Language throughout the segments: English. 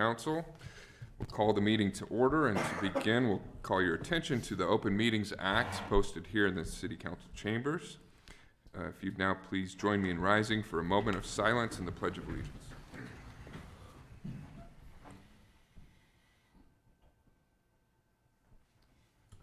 Council. We'll call the meeting to order, and to begin, we'll call your attention to the Open Meetings Act posted here in the City Council chambers. If you'd now please join me in rising for a moment of silence and the Pledge of Allegiance.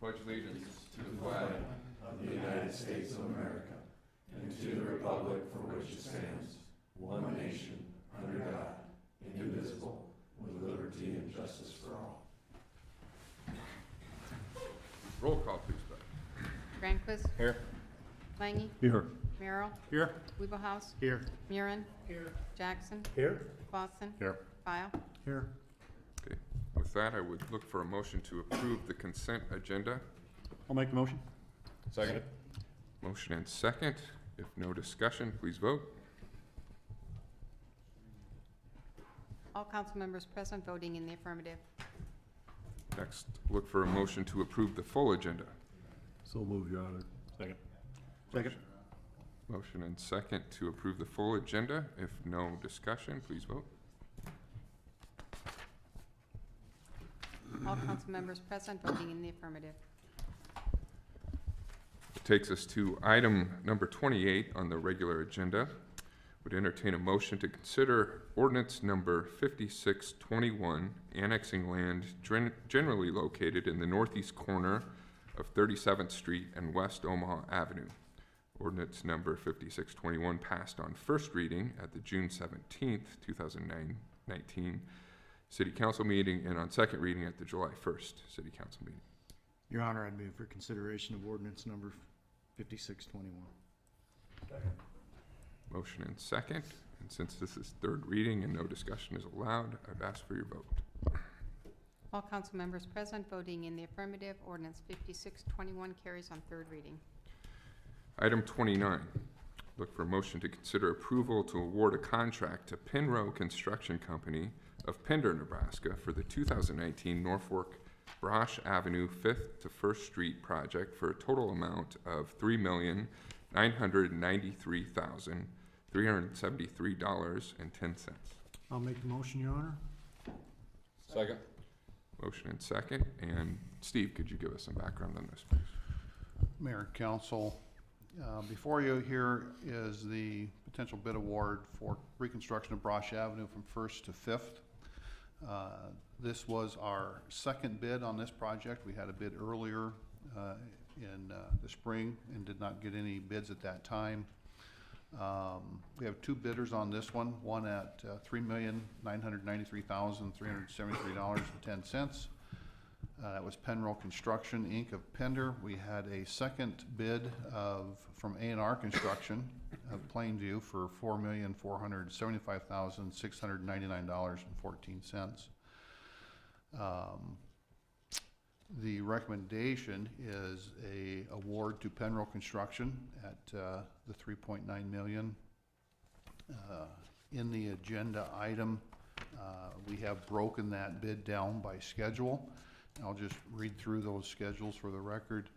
Pledge allegiance to the flag of the United States of America and to the republic for which it stands, one nation, under God, indivisible, with liberty and justice for all. Roll call, please, Beth. Granquist. Here. Langy. Here. Merrill. Here. Weeblehouse. Here. Murin. Here. Jackson. Here. Clausen. Here. File. Here. Okay. With that, I would look for a motion to approve the consent agenda. I'll make the motion. Second. Motion and second. If no discussion, please vote. All council members present voting in the affirmative. Next, look for a motion to approve the full agenda. So move, Your Honor. Second. Second. Motion and second to approve the full agenda. If no discussion, please vote. All council members present voting in the affirmative. It takes us to item number 28 on the regular agenda. Would entertain a motion to consider ordinance number 5621, annexing land generally located in the northeast corner of 37th Street and West Omaha Avenue. Ordinance number 5621 passed on first reading at the June 17th, 2019 City Council meeting and on second reading at the July 1st City Council meeting. Your Honor, I'd move for consideration of ordinance number 5621. Second. Motion and second, and since this is third reading and no discussion is allowed, I'd ask for your vote. All council members present voting in the affirmative. Ordinance 5621 carries on third reading. Item 29, look for a motion to consider approval to award a contract to Penrose Construction Company of Pender, Nebraska for the 2019 Norfolk Avenue 5th to 1st Street project for a total amount of $3,993,373.10. I'll make the motion, Your Honor. Second. Motion and second. And Steve, could you give us some background on this, please? Mayor, Council, before you here is the potential bid award for reconstruction of Brosh Avenue from 1st to 5th. This was our second bid on this project. We had a bid earlier in the spring and did not get any bids at that time. We have two bidders on this one at $3,993,373.10. That was Penrose Construction, Inc. of Pender. We had a second bid from A&R Construction of Plainview for $4,475,699.14. The recommendation is a award to Penrose Construction at the $3.9 million. In the agenda item, we have broken that bid down by schedule. I'll just read through those schedules for the record.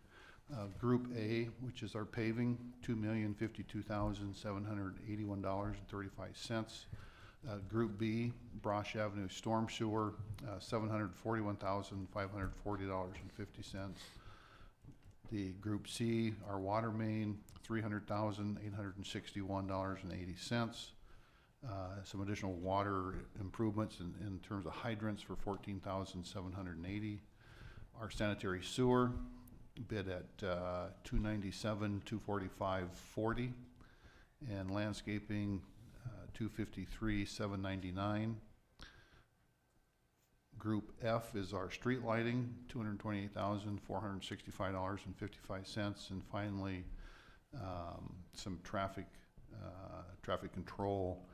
Group A, which is our paving, $2,052,781.35. Group B, Brosh Avenue Storm Sewer, $741,540.50. The Group C, our water main, $300,861.80. Some additional water improvements in terms of hydrants for $14,780. Our sanitary sewer bid at $297,245.40, and landscaping $253,799. Group F is our street lighting, $228,465.55, and finally some traffic control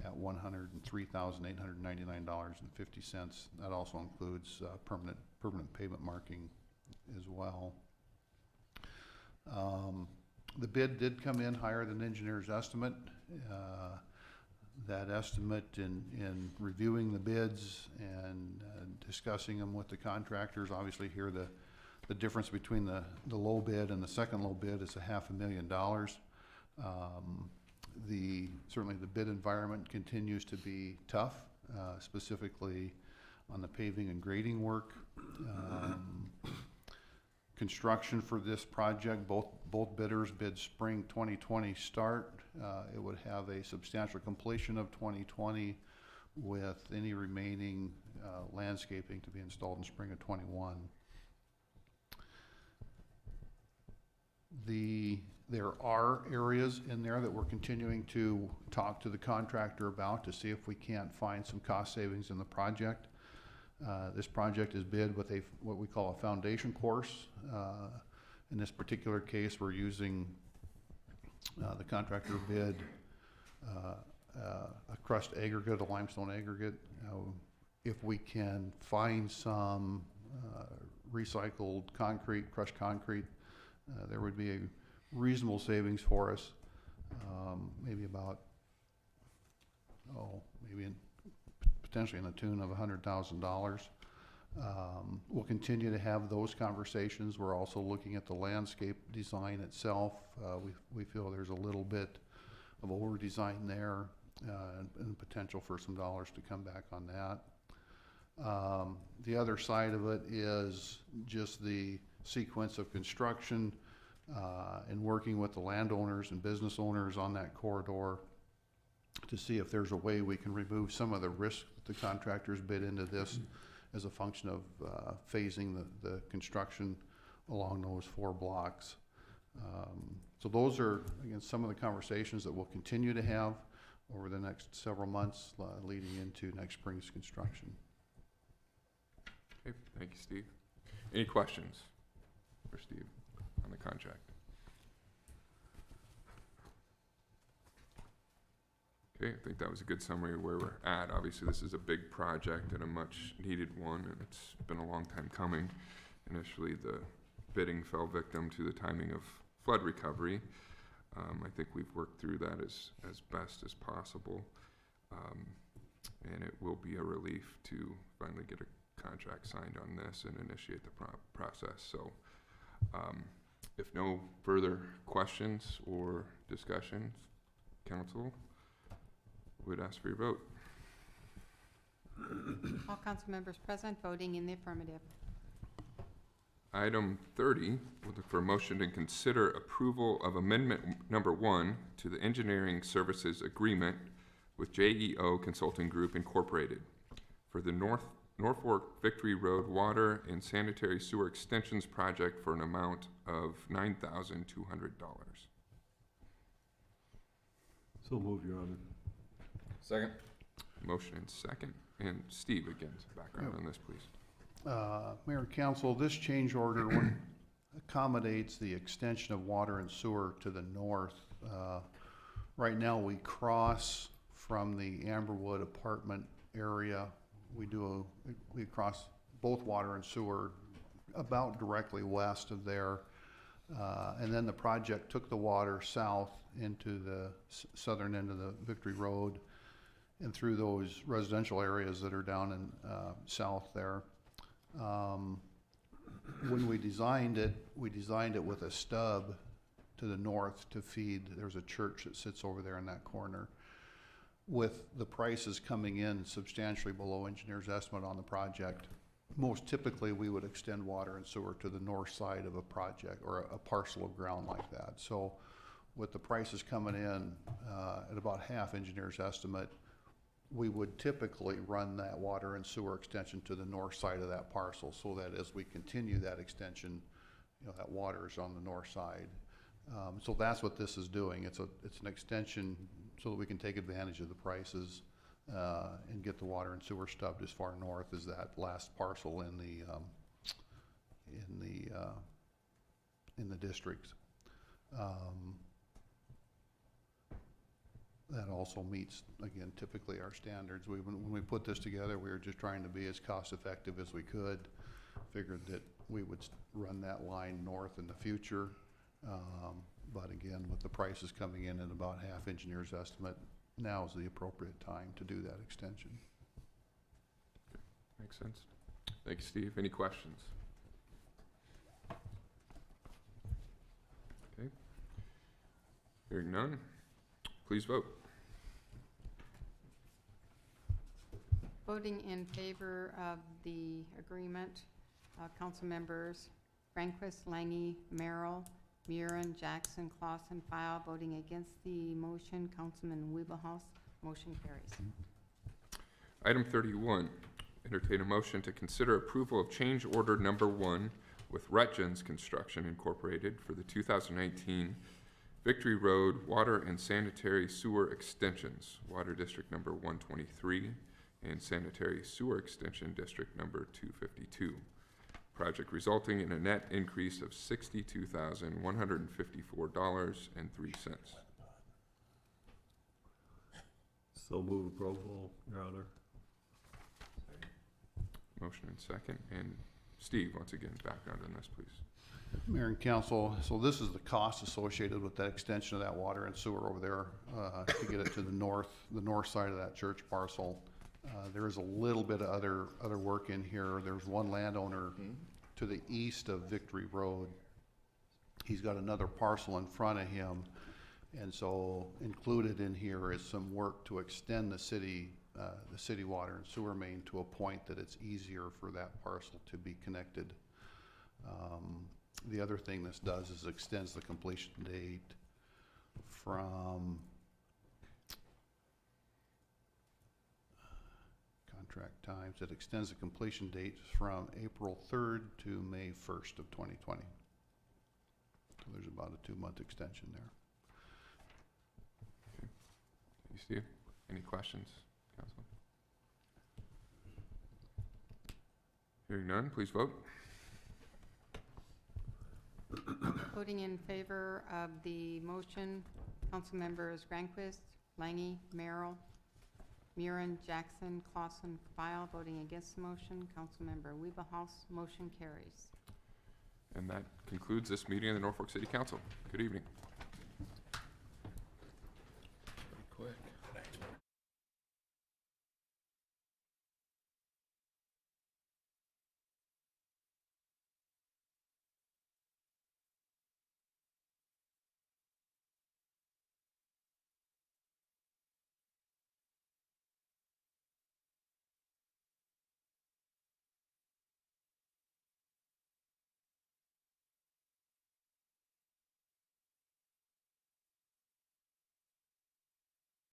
at $103,899.50. That also includes permanent pavement marking as well. The bid did come in higher than engineer's estimate. That estimate in reviewing the bids and discussing them with the contractors, obviously here the difference between the low bid and the second low bid is $500,000. Certainly the bid environment continues to be tough. specifically on the paving and grading work. Construction for this project, both bidders bid spring 2020 start. It would have a substantial completion of 2020 with any remaining landscaping to be installed in spring of 21. There are areas in there that we're continuing to talk to the contractor about to see if we can't find some cost savings in the project. This project is bid with what we call a foundation course. In this particular case, we're using the contractor bid a crushed aggregate, a limestone aggregate. If we can find some recycled concrete, crushed concrete, there would be a reasonable savings for us, maybe about, potentially in the tune of $100,000. We'll continue to have those conversations. We're also looking at the landscape design itself. We feel there's a little bit of over-design there and potential for some dollars to come back on that. The other side of it is just the sequence of construction and working with the landowners and business owners on that corridor to see if there's a way we can remove some of the risk that the contractors bid into this as a function of phasing the construction along those 4 blocks. So those are, again, some of the conversations that we'll continue to have over the next several months leading into next spring's construction. Okay, thank you, Steve. Any questions for Steve on the contract? Okay, I think that was a good summary of where we're at. Obviously, this is a big project and a much needed one, and it's been a long time coming. Initially, the bidding fell victim to the timing of flood recovery. I think we've worked through that as best as possible, and it will be a relief to finally get a contract signed on this and initiate the process. So if no further questions or discussions, council would ask for your vote. All council members present voting in the affirmative. Item 30, we'll look for a motion to consider approval of amendment number 1 to the engineering services agreement with JEO Consulting Group Incorporated for the Norfolk Victory Road Water and Sanitary Sewer Extensions Project for an amount of $9,200. So moved, Your Honor. Second. Motion and second. And Steve, again, some background on this, please. Mayor and Council, this change order accommodates the extension of water and sewer to the north. Right now, we cross from the Amberwood apartment area. We cross both water and sewer about directly west of there. And then the project took the water south into the southern end of the Victory Road and through those residential areas that are down in south there. When we designed it with a stub to the north to feed. There's a church that sits over there in that corner. With the prices coming in substantially below engineer's estimate on the project, most typically we would extend water and sewer to the north side of a project or a parcel of ground like that. So with the prices coming in at about half engineer's estimate, we would typically run that water and sewer extension to the north side of that parcel so that as we continue that extension, you know, that water is on the north side. So that's what this is doing. It's an extension so that we can take advantage of the prices and get the water and sewer stubbed as far north as that last parcel in the district. That also meets, again, typically our standards. When we put this together, we were just trying to be as cost effective as we could. Figured that we would run that line north in the future. But again, with the prices coming in at about half engineer's estimate, now is the appropriate time to do that extension. Okay. Makes sense. Thank you, Steve. Any questions? Okay. Hearing none, please vote. Voting in favor of the agreement, council members Rehnquist, Langy, Merrill, Murin, Jackson, Clausen, File. Voting against the motion, Councilman Weeblehals. Motion carries. Item 31, entertain a motion to consider approval of change order number 1 with Rutgens Construction Incorporated for the 2019 Victory Road Water and Sanitary Sewer Extensions, Water District number 123 and Sanitary Sewer Extension District number 252. Project resulting in a net increase of $62,154.03. So move approval, Your Honor. Motion and second. And Steve, once again, background on this, please. Mayor and council, so this is the cost associated with that extension of that water and sewer over there to get it to the north side of that church parcel. There is a little bit of other work in here. There's one landowner to the east of Victory Road. He's got another parcel in front of him, and so included in here is some work to extend the city water and sewer main to a point that it's easier for that parcel to be connected. The other thing this does is extends the completion date from contract times. It extends the completion date from April 3rd to May 1st of 2020. So there's about a 2-month extension there. You, Steve? Any questions, council? Hearing none, please vote. Voting in favor of the motion, council members Rehnquist, Langy, Merrill, Murin, Jackson, Clausen, File. Voting against the motion, Councilmember Weeblehals. Motion carries. And that concludes this meeting of the Norfolk City Council. Good evening.